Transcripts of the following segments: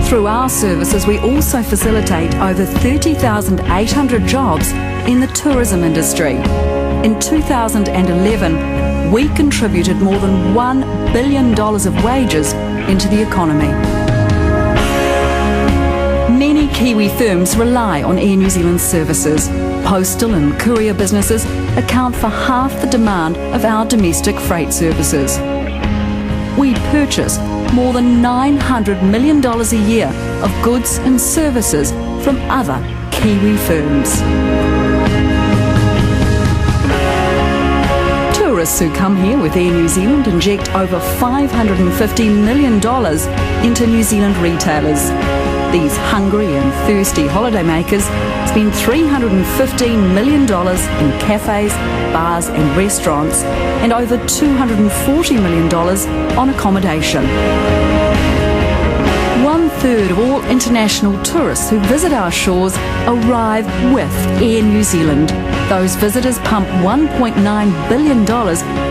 Through our services, we also facilitate over 30,800 jobs in the tourism industry. In 2011, we contributed more than $1 billion of wages into the economy. Many Kiwi firms rely on Air New Zealand services. Postal and courier businesses account for half the demand of our domestic freight services. We purchase more than $900 million a year of goods and services from other Kiwi firms. Tourists who come here with Air New Zealand inject over $550 million into New Zealand retailers. These hungry and thirsty holidaymakers spend $315 million in cafes, bars and restaurants, and over $240 million on accommodation. 1/3 of all international tourists who visit our shores arrive with Air New Zealand. Those visitors pump $1.9 billion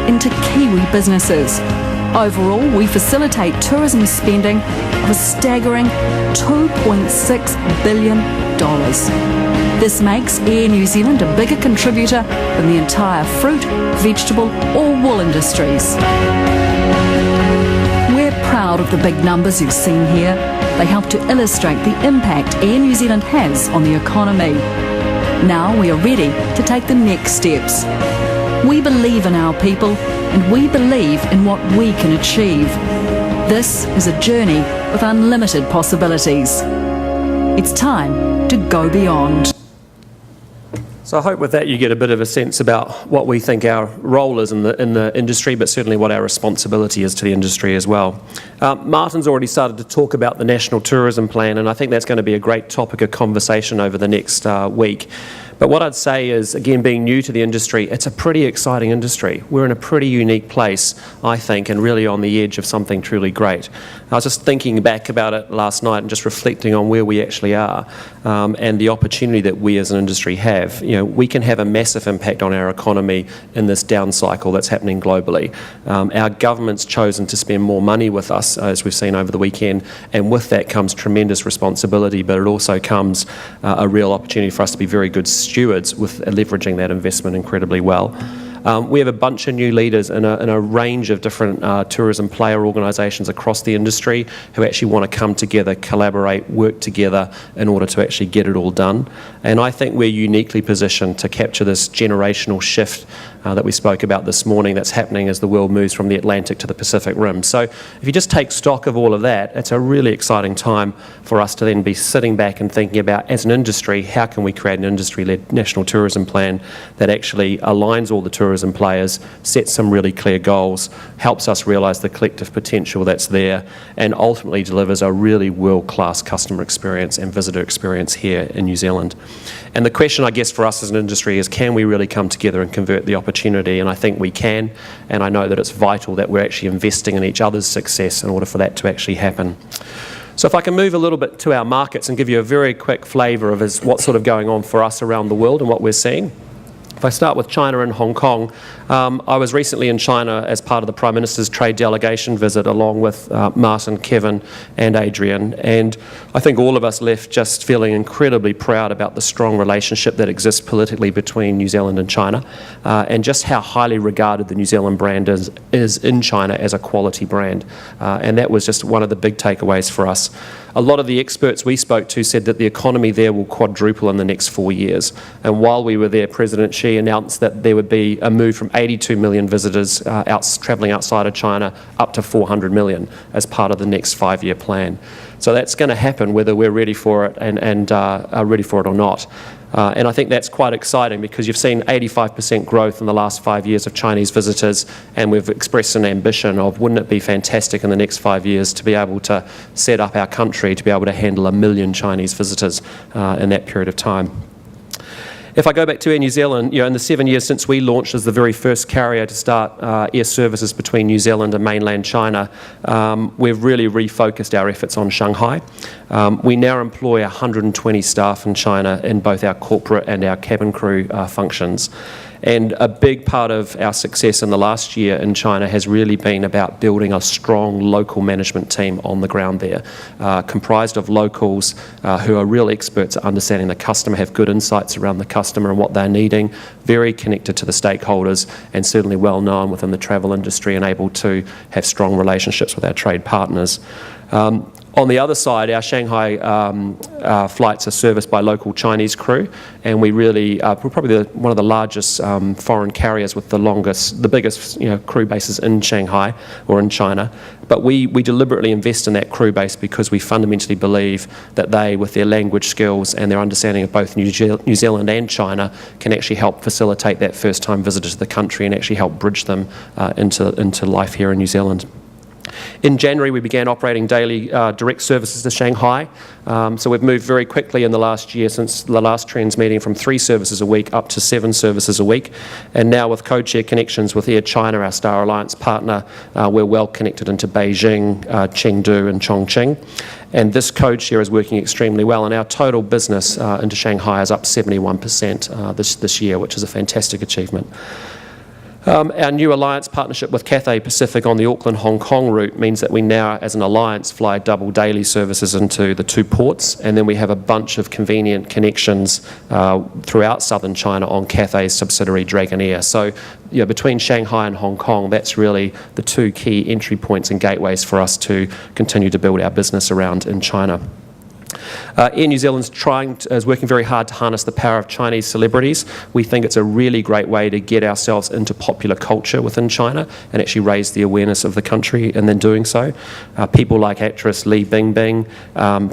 into Kiwi businesses. Overall, we facilitate tourism spending of a staggering $2.6 billion. This makes Air New Zealand a bigger contributor than the entire fruit, vegetable or wool industries. We're proud of the big numbers you've seen here. They help to illustrate the impact Air New Zealand has on the economy. Now we are ready to take the next steps. We believe in our people and we believe in what we can achieve. This is a journey with unlimited possibilities. It's time to go beyond. So I hope with that you get a bit of a sense about what we think our role is in the industry, but certainly what our responsibility is to the industry as well. Martin's already started to talk about the National Tourism Plan, and I think that's going to be a great topic of conversation over the next week. But what I'd say is, again, being new to the industry, it's a pretty exciting industry. We're in a pretty unique place, I think, and really on the edge of something truly great. I was just thinking back about it last night and just reflecting on where we actually are and the opportunity that we as an industry have. You know, we can have a massive impact on our economy in this down cycle that's happening globally. Our government's chosen to spend more money with us, as we've seen over the weekend, and with that comes tremendous responsibility, but it also comes a real opportunity for us to be very good stewards with leveraging that investment incredibly well. We have a bunch of new leaders in a range of different tourism player organisations across the industry who actually want to come together, collaborate, work together in order to actually get it all done. And I think we're uniquely positioned to capture this generational shift that we spoke about this morning that's happening as the world moves from the Atlantic to the Pacific Rim. So if you just take stock of all of that, it's a really exciting time for us to then be sitting back and thinking about, as an industry, how can we create an industry-led national tourism plan that actually aligns all the tourism players, sets some really clear goals, helps us realise the collective potential that's there, and ultimately delivers a really world-class customer experience and visitor experience here in New Zealand. And the question, I guess, for us as an industry is, can we really come together and convert the opportunity? And I think we can, and I know that it's vital that we're actually investing in each other's success in order for that to actually happen. So if I can move a little bit to our markets and give you a very quick flavour of what's sort of going on for us around the world and what we're seeing. If I start with China and Hong Kong, I was recently in China as part of the Prime Minister's trade delegation visit along with Martin, Kevin and Adrian, and I think all of us left just feeling incredibly proud about the strong relationship that exists politically between New Zealand and China, and just how highly regarded the New Zealand brand is in China as a quality brand, and that was just one of the big takeaways for us. A lot of the experts we spoke to said that the economy there will quadruple in the next 4 years. And while we were there, President Xi announced that there would be a move from 82 million visitors travelling outside of China up to 400 million as part of the next 5-year plan. So that's going to happen whether we're ready for it and are ready for it or not. And I think that's quite exciting because you've seen 85% growth in the last 5 years of Chinese visitors, and we've expressed an ambition of, wouldn't it be fantastic in the next 5 years to be able to set up our country to be able to handle 1 million Chinese visitors in that period of time. If I go back to Air New Zealand, in the 7 years since we launched as the very first carrier to start air services between New Zealand and mainland China, we've really refocused our efforts on Shanghai. We now employ 120 staff in China in both our corporate and our cabin crew functions. And a big part of our success in the last year in China has really been about building a strong local management team on the ground there, comprised of locals who are real experts at understanding the customer, have good insights around the customer and what they're needing, very connected to the stakeholders, and certainly well known within the travel industry and able to have strong relationships with our trade partners. On the other side, our Shanghai flights are serviced by local Chinese crew, and we're probably one of the largest foreign carriers with the biggest crew bases in Shanghai or in China. But we deliberately invest in that crew base because we fundamentally believe that they, with their language skills and their understanding of both New Zealand and China, can actually help facilitate that first-time visitor to the country and actually help bridge them into life here in New Zealand. In January, we began operating daily direct services to Shanghai. So we've moved very quickly in the last year since the last Trends meeting from 3 services a week up to 7 services a week. And now with code-share connections with Air China, our Star Alliance partner, we're well connected into Beijing, Chengdu and Chongqing. And this code share is working extremely well, and our total business into Shanghai is up 71% this year, which is a fantastic achievement. Our new alliance partnership with Cathay Pacific on the Auckland-Hong Kong route means that we now, as an alliance, fly double daily services into the 2 ports, and then we have a bunch of convenient connections throughout southern China on Cathay's subsidiary Dragonair. So between Shanghai and Hong Kong, that's really the 2 key entry points and gateways for us to continue to build our business around in China. Air New Zealand's is working very hard to harness the power of Chinese celebrities. We think it's a really great way to get ourselves into popular culture within China and actually raise the awareness of the country, and then doing so. People like actress Li Bingbing,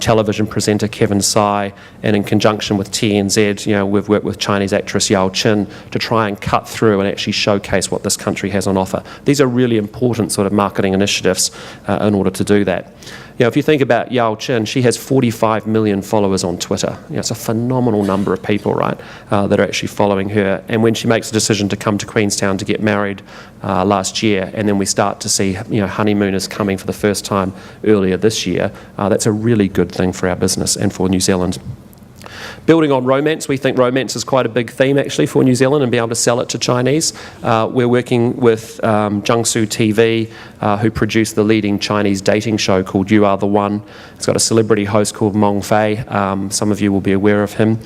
television presenter Kevin Tsai, and in conjunction with TNZ, we've worked with Chinese actress Yao Qin to try and cut through and actually showcase what this country has on offer. These are really important sort of marketing initiatives in order to do that. If you think about Yao Qin, she has 45 million followers on Twitter. It's a phenomenal number of people, right, that are actually following her. And when she makes a decision to come to Queenstown to get married last year, and then we start to see honeymooners coming for the first time earlier this year, that's a really good thing for our business and for New Zealand. Building on romance, we think romance is quite a big theme actually for New Zealand and be able to sell it to Chinese. We're working with Jiangsu TV, who produced the leading Chinese dating show called You Are the One. It's got a celebrity host called Meng Fei. Some of you will be aware of him.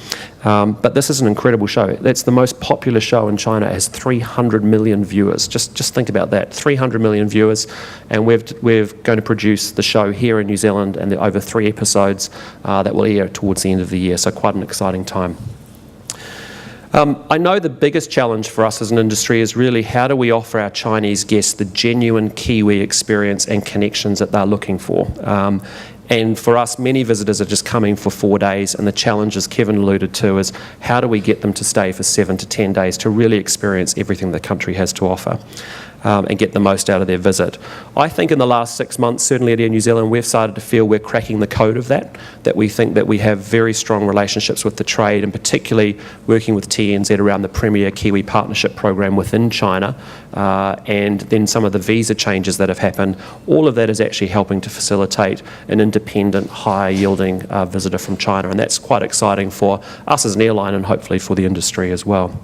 But this is an incredible show. It's the most popular show in China. It has 300 million viewers. Just think about that, 300 million viewers. And we're going to produce the show here in New Zealand, and there are over 3 episodes that will air towards the end of the year. So quite an exciting time. I know the biggest challenge for us as an industry is really how do we offer our Chinese guests the genuine Kiwi experience and connections that they're looking for. And for us, many visitors are just coming for 4 days, and the challenge, as Kevin alluded to, is how do we get them to stay for 7 to 10 days to really experience everything the country has to offer. And get the most out of their visit. I think in the last 6 months, certainly at Air New Zealand, we've started to feel we're cracking the code of that we think that we have very strong relationships with the trade, and particularly working with TNZ around the Premier Kiwi Partnership Program within China, and then some of the visa changes that have happened. All of that is actually helping to facilitate an independent, high-yielding visitor from China, and that's quite exciting for us as an airline and hopefully for the industry as well.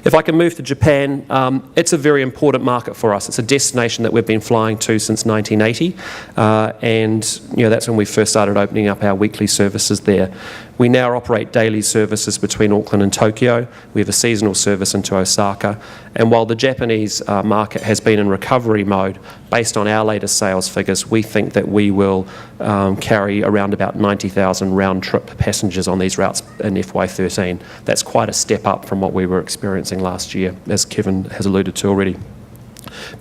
If I can move to Japan, it's a very important market for us. It's a destination that we've been flying to since 1980, and that's when we first started opening up our weekly services there. We now operate daily services between Auckland and Tokyo. We have a seasonal service into Osaka, and while the Japanese market has been in recovery mode, based on our latest sales figures, we think that we will carry around about 90,000 round-trip passengers on these routes in FY13. That's quite a step up from what we were experiencing last year, as Kevin has alluded to already.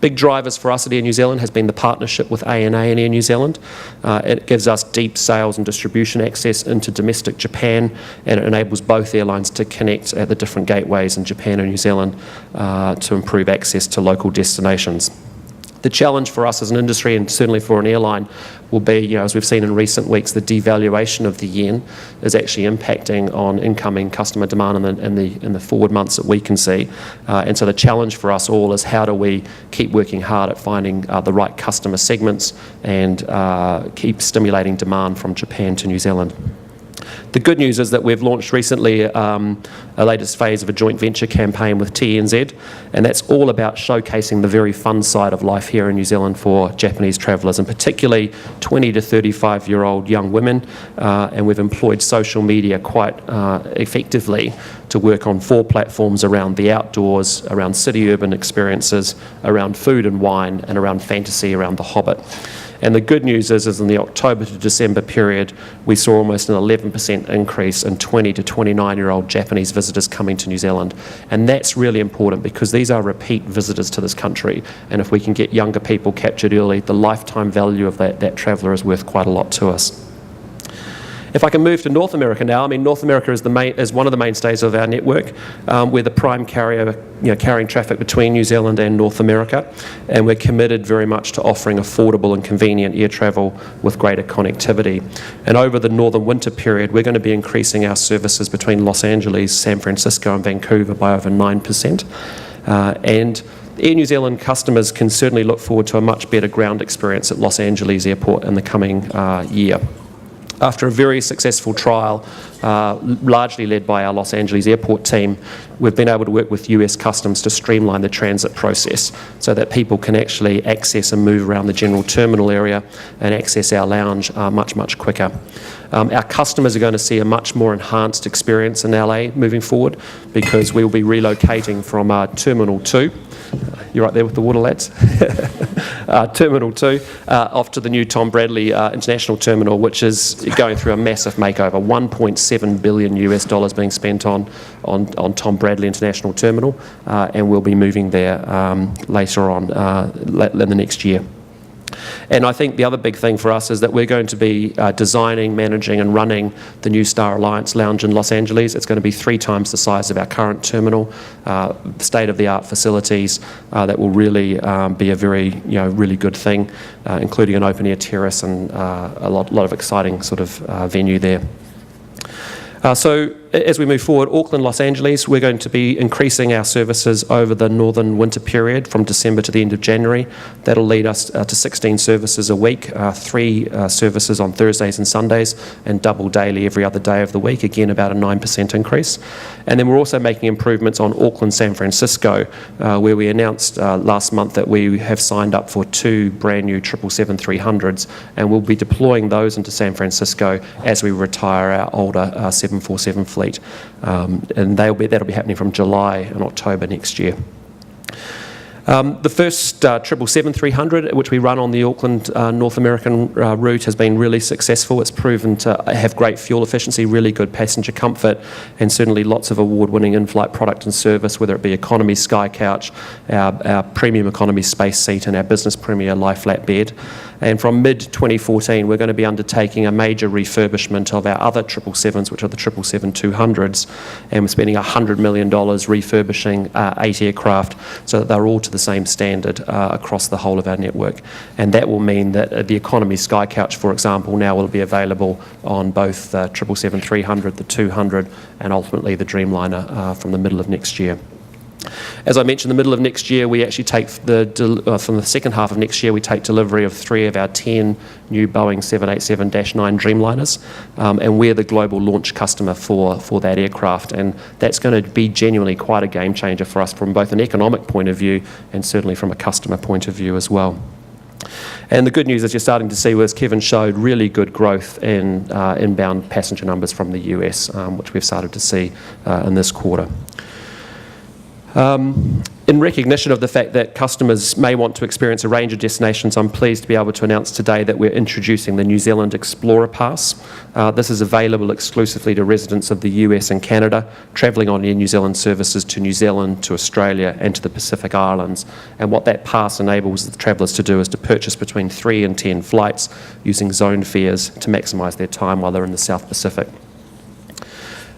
Big drivers for us at Air New Zealand has been the partnership with ANA and Air New Zealand. It gives us deep sales and distribution access into domestic Japan, and it enables both airlines to connect at the different gateways in Japan and New Zealand to improve access to local destinations. The challenge for us as an industry, and certainly for an airline, will be, as we've seen in recent weeks, the devaluation of the yen is actually impacting on incoming customer demand in the forward months that we can see. And so the challenge for us all is how do we keep working hard at finding the right customer segments and keep stimulating demand from Japan to New Zealand. The good news is that we've launched recently a latest phase of a joint venture campaign with TNZ, and that's all about showcasing the very fun side of life here in New Zealand for Japanese travellers, and particularly 20 to 35-year-old young women, and we've employed social media quite effectively to work on 4 platforms around the outdoors, around city-urban experiences, around food and wine, and around fantasy around The Hobbit. And the good news is in the October to December period, we saw almost an 11% increase in 20 to 29-year-old Japanese visitors coming to New Zealand. And that's really important because these are repeat visitors to this country. And if we can get younger people captured early, the lifetime value of that traveller is worth quite a lot to us. If I can move to North America now, I mean, North America is one of the mainstays of our network. We're the prime carrier, carrying traffic between New Zealand and North America, and we're committed very much to offering affordable and convenient air travel with greater connectivity. And over the northern winter period, we're going to be increasing our services between Los Angeles, San Francisco and Vancouver by over 9%. And Air New Zealand customers can certainly look forward to a much better ground experience at Los Angeles Airport in the coming year. After a very successful trial, largely led by our Los Angeles Airport team, we've been able to work with US Customs to streamline the transit process so that people can actually access and move around the general terminal area and access our lounge much, much quicker. Our customers are going to see a much more enhanced experience in LA moving forward because we'll be relocating from Terminal 2. You're right there with the water, lads. Terminal 2, off to the new Tom Bradley International Terminal, which is going through a massive makeover. $1.7 billion US being spent on Tom Bradley International Terminal, and we'll be moving there later on in the next year. And I think the other big thing for us is that we're going to be designing, managing and running the new Star Alliance Lounge in Los Angeles. It's going to be 3 times the size of our current terminal, state-of-the-art facilities that will really be a very, really good thing, including an open-air terrace and a lot of exciting sort of venue there. So as we move forward, Auckland, Los Angeles, we're going to be increasing our services over the northern winter period from December to the end of January. That'll lead us to 16 services a week, 3 services on Thursdays and Sundays, and double daily every other day of the week, again about a 9% increase. And then we're also making improvements on Auckland, San Francisco, where we announced last month that we have signed up for 2 brand new 747-300s, and we'll be deploying those into San Francisco as we retire our older 747 fleet. And that'll be happening from July and October next year. The first 777-300, which we run on the Auckland North American route, has been really successful. It's proven to have great fuel efficiency, really good passenger comfort, and certainly lots of award-winning in-flight product and service, whether it be Economy Sky Couch, our Premium Economy Space Seat, and our Business Premier Lie Flat Bed. And from mid-2014, we're going to be undertaking a major refurbishment of our other 777s, which are the 777-200s, and we're spending $100 million refurbishing 8 aircraft so that they're all to the same standard across the whole of our network. And that will mean that the Economy Sky Couch, for example, now will be available on both the 777-300, the 200, and ultimately the Dreamliner from the middle of next year. As I mentioned, the middle of next year, we actually take from the second half of next year, we take delivery of 3 of our 10 new Boeing 787-9 Dreamliners, and we're the global launch customer for that aircraft, and that's going to be genuinely quite a game changer for us from both an economic point of view and certainly from a customer point of view as well. And the good news is you're starting to see, as Kevin showed, really good growth in inbound passenger numbers from the US, which we've started to see in this quarter. In recognition of the fact that customers may want to experience a range of destinations, I'm pleased to be able to announce today that we're introducing the New Zealand Explorer Pass. This is available exclusively to residents of the US and Canada, travelling on Air New Zealand services to New Zealand, to Australia and to the Pacific Islands. And what that pass enables the travellers to do is to purchase between 3 and 10 flights using zone fares to maximise their time while they're in the South Pacific.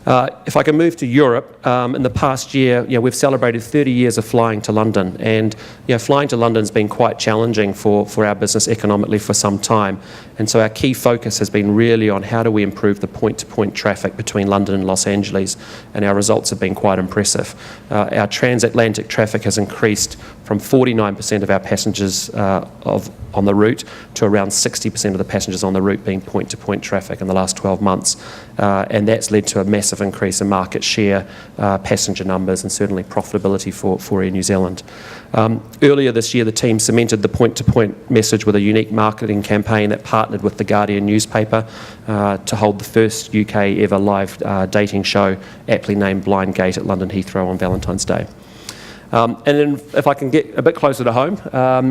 If I can move to Europe, in the past year, we've celebrated 30 years of flying to London, and flying to London has been quite challenging for our business economically for some time, and so our key focus has been really on how do we improve the point-to-point traffic between London and Los Angeles, and our results have been quite impressive. Our transatlantic traffic has increased from 49% of our passengers on the route to around 60% of the passengers on the route being point-to-point traffic in the last 12 months. And that's led to a massive increase in market share, passenger numbers, and certainly profitability for Air New Zealand. Earlier this year, the team cemented the point-to-point message with a unique marketing campaign that partnered with The Guardian newspaper to hold the first UK ever live dating show, aptly named Blind Gate, at London Heathrow on Valentine's Day. And then if I can get a bit closer to home,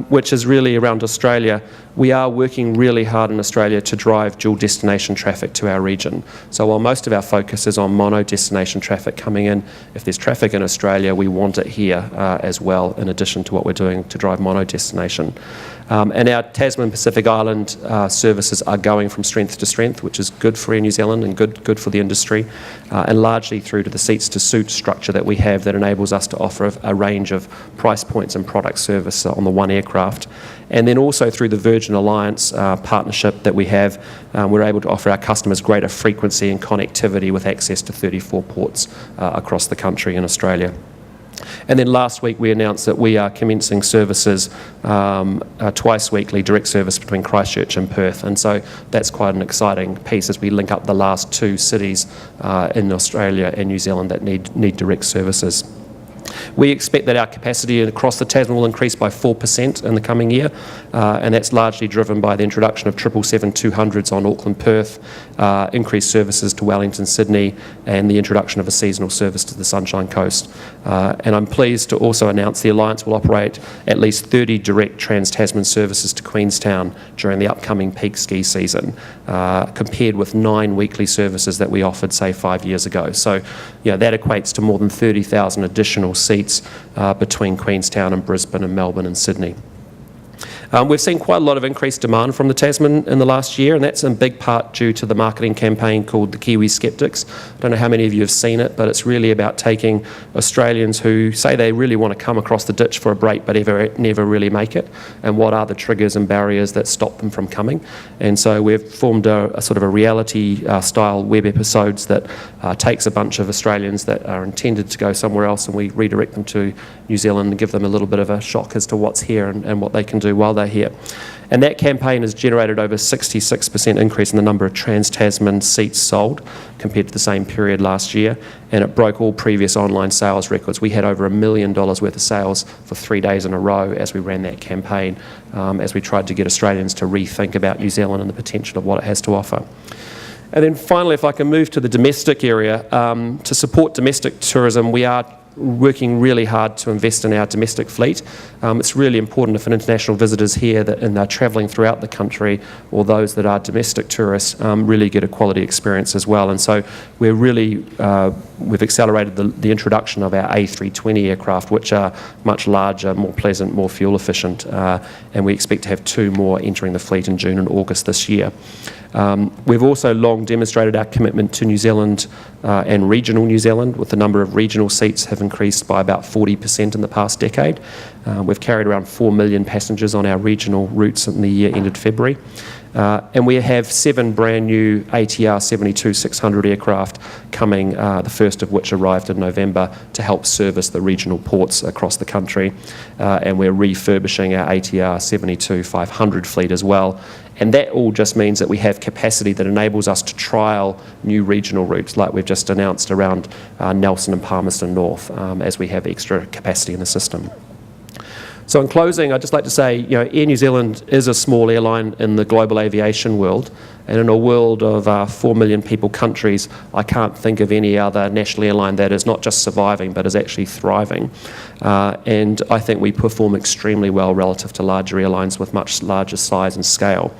which is really around Australia, we are working really hard in Australia to drive dual destination traffic to our region. So while most of our focus is on mono destination traffic coming in, if there's traffic in Australia, we want it here as well, in addition to what we're doing to drive mono destination. And our Tasman Pacific Island services are going from strength to strength, which is good for Air New Zealand and good for the industry, and largely through to the seats to suit structure that we have that enables us to offer a range of price points and product service on the one aircraft. And then also through the Virgin Alliance partnership that we have, we're able to offer our customers greater frequency and connectivity with access to 34 ports across the country in Australia. And then last week we announced that we are commencing services twice weekly, direct service between Christchurch and Perth, and so that's quite an exciting piece as we link up the last two cities in Australia and New Zealand that need direct services. We expect that our capacity across the Tasman will increase by 4% in the coming year, and that's largely driven by the introduction of 777-200s on Auckland-Perth, increased services to Wellington, Sydney, and the introduction of a seasonal service to the Sunshine Coast. And I'm pleased to also announce the Alliance will operate at least 30 direct Trans-Tasman services to Queenstown during the upcoming peak ski season, compared with 9 weekly services that we offered, say, 5 years ago. So, that equates to more than 30,000 additional seats between Queenstown and Brisbane and Melbourne and Sydney. We've seen quite a lot of increased demand from the Tasman in the last year, and that's in big part due to the marketing campaign called the Kiwi Skeptics. I don't know how many of you have seen it, but it's really about taking Australians who say they really want to come across the ditch for a break but never really make it, and what are the triggers and barriers that stop them from coming. And so we've formed a sort of a reality style web episodes that takes a bunch of Australians that are intended to go somewhere else, and we redirect them to New Zealand and give them a little bit of a shock as to what's here and what they can do while they're here. And that campaign has generated over 66% increase in the number of Trans-Tasman seats sold compared to the same period last year, and it broke all previous online sales records. We had over $1 million worth of sales for 3 days in a row as we ran that campaign, as we tried to get Australians to rethink about New Zealand and the potential of what it has to offer. And then finally, if I can move to the domestic area, to support domestic tourism, we are working really hard to invest in our domestic fleet. It's really important if an international visitors here and they're travelling throughout the country, or those that are domestic tourists, really get a quality experience as well. And so we've accelerated the introduction of our A320 aircraft, which are much larger, more pleasant, more fuel efficient, and we expect to have 2 more entering the fleet in June and August this year. We've also long demonstrated our commitment to New Zealand and regional New Zealand, with the number of regional seats have increased by about 40% in the past decade. We've carried around 4 million passengers on our regional routes in the year ended February. And we have 7 brand new ATR 72-600 aircraft coming, the first of which arrived in November, to help service the regional ports across the country. And we're refurbishing our ATR 72-500 fleet as well. And that all just means that we have capacity that enables us to trial new regional routes, like we've just announced around Nelson and Palmerston North, as we have extra capacity in the system. So in closing, I'd just like to say, Air New Zealand is a small airline in the global aviation world, and in a world of 4 million people countries, I can't think of any other national airline that is not just surviving but is actually thriving. And I think we perform extremely well relative to larger airlines with much larger size and scale.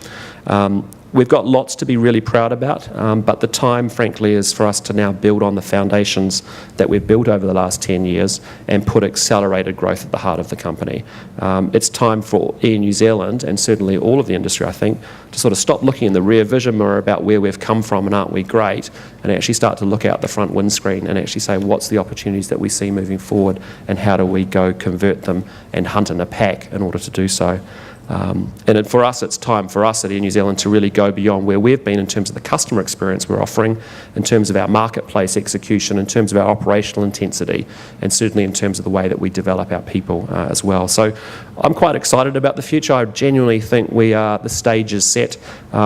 We've got lots to be really proud about, but the time, frankly, is for us to now build on the foundations that we've built over the last 10 years and put accelerated growth at the heart of the company. It's time for Air New Zealand, and certainly all of the industry, I think, to sort of stop looking in the rear vision mirror about where we've come from and aren't we great, and actually start to look out the front windscreen and actually say, what's the opportunities that we see moving forward, and how do we go convert them and hunt in a pack in order to do so. For us, it's time for us at Air New Zealand to really go beyond where we've been in terms of the customer experience we're offering, in terms of our marketplace execution, in terms of our operational intensity, and certainly in terms of the way that we develop our people as well. So I'm quite excited about the future. I genuinely think the stage is set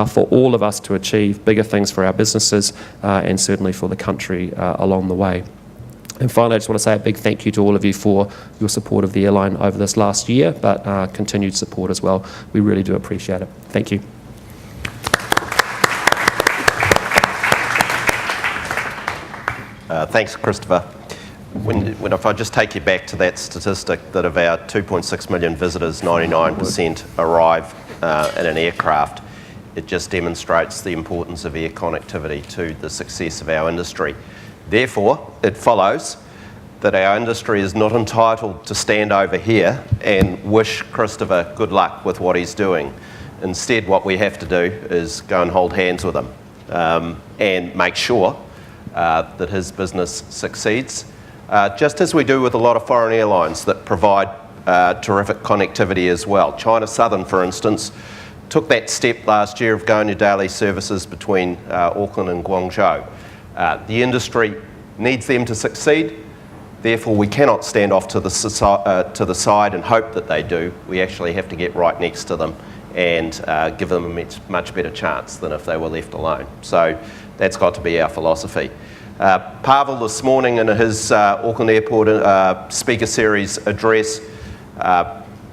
for all of us to achieve bigger things for our businesses and certainly for the country along the way. And finally, I just want to say a big thank you to all of you for your support of the airline over this last year, but continued support as well. We really do appreciate it. Thank you. Thanks, Christopher. If I just take you back to that statistic that of our 2.6 million visitors, 99% arrive in an aircraft, it just demonstrates the importance of air connectivity to the success of our industry. Therefore, it follows that our industry is not entitled to stand over here and wish Christopher good luck with what he's doing. Instead, what we have to do is go and hold hands with him and make sure that his business succeeds, just as we do with a lot of foreign airlines that provide terrific connectivity as well. China Southern, for instance, took that step last year of going to daily services between Auckland and Guangzhou. The industry needs them to succeed, therefore we cannot stand off to the side and hope that they do. We actually have to get right next to them and give them a much better chance than if they were left alone. So that's got to be our philosophy. Pavel this morning in his Auckland Airport Speaker Series address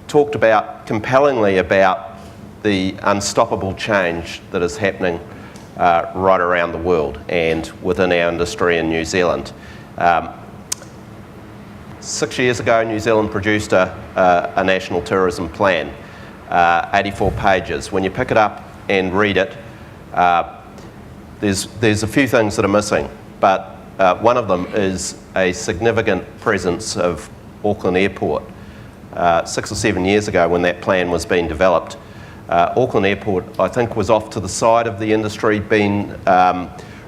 talked compellingly about the unstoppable change that is happening right around the world and within our industry in New Zealand. 6 years ago, New Zealand produced a national tourism plan, 84 pages. When you pick it up and read it, there's a few things that are missing, but one of them is a significant presence of Auckland Airport. 6 or 7 years ago, when that plan was being developed, Auckland Airport, I think, was off to the side of the industry, being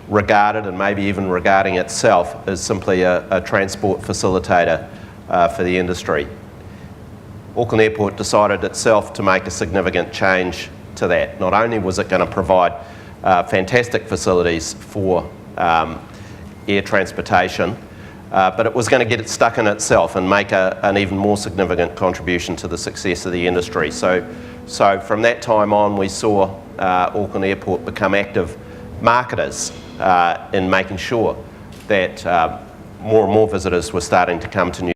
regarded and maybe even regarding itself as simply a transport facilitator for the industry. Auckland Airport decided itself to make a significant change to that. Not only was it going to provide fantastic facilities for air transportation, but it was going to get it stuck in itself and make an even more significant contribution to the success of the industry. So from that time on, we saw Auckland Airport become active marketers in making sure that more and more visitors were starting to come to New Zealand.